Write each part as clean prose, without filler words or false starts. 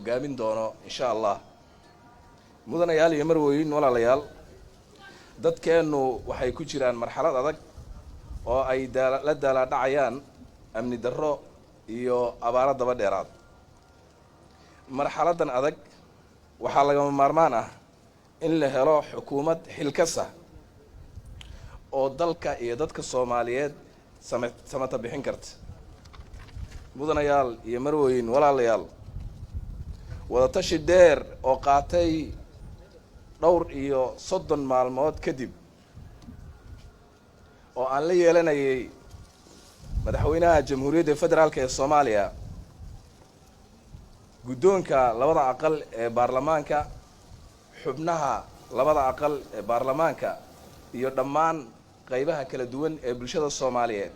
hogaamin doono insha Allah mudanayaal iyo marweyn walaalayaal dadkeenu waxay ku jiraan marxalad adag oo ay la daala dhacayaan amni darro iyo abaaro daba dheeraad marxaladan adag waxaa laga maarmaan ah in la helo xukuumad xilkasa oo dalka iyo dadka Soomaaliyeed samata bixin karta mudanayaal iyo marweyn walaalayaal wada tashi dheer oo qaatay dhowr iyo 30 maalmood kadib oo aan la yeelanayay madaxweynaha Jamhuuriyadda Federaalka ee Soomaaliya guddoonka labada aqal ee baarlamaanka xubnaha labada aqal ee baarlamaanka iyo dhammaan qaybaha kala duwan ee bulshada Soomaaliyeed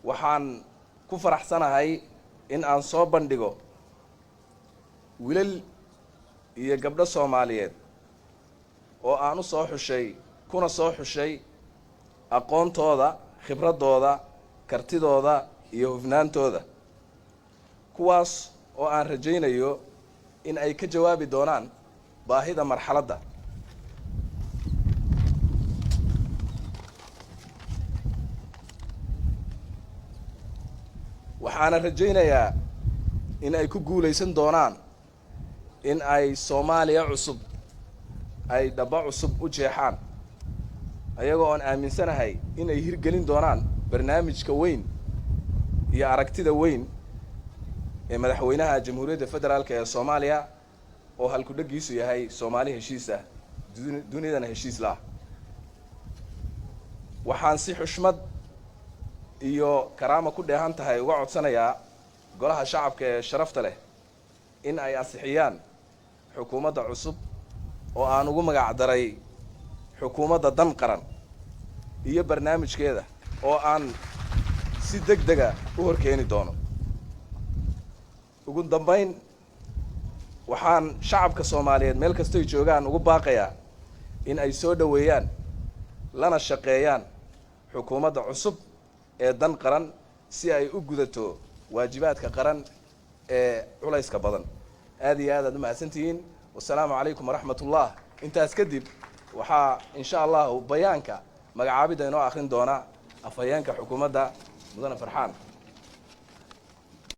waxaan ku faraxsanahay in aan soo bandhigo wiilal iyo gabdho Soomaaliyeed oo aan u soo xushay kuna soo xushay aqoontooda khibradooda kartidooda iyo hufnaantooda kuwaas oo aan rajaynayo in ay ka jawaabi doonaan baahida marxaladda waxaana rajaynayaa in ay ku guuleysan doonaan in ay Soomaaliya cusub ay dhaba cusub u jeexaan ayagoo aan aaminsanahay in ay hirgelin doonaan barnaamijka weyn iyo aragtida weyn ee madaxweynaha Jamhuuriyadda Federaalka ee Soomaaliya oo halku dhagiisu yahay Soomaali heshiis ah dunidana heshiis la waxaan si xushmad iyo karaama ku dheehan tahay uga codsanayaa golaha shacabka ee sharafta leh in ay asixiyaan xukuumadda cusub oo aan ugu magac daray xukuumadda dan qaran iyo barnaamijkeeda oo aan si degdeg ah u horkeeni doono ugu dambeyn waxaan shacabka Soomaaliyeed meel kasta ay joogaan ugu baaqayaa in ay soo dhaweeyaan lana shaqeeyaan xukuumadda cusub ee dan qaran si ay u gudato waajibaadka qaran ee culayska badan aad iyo aad u mahadsantihiin wassalaamu calaykum waraxmatullah intaas kadib waxaa insha Allah bayaanka magacaabida inoo akhrin doona afhayeenka xukuumadda mudane Farxaan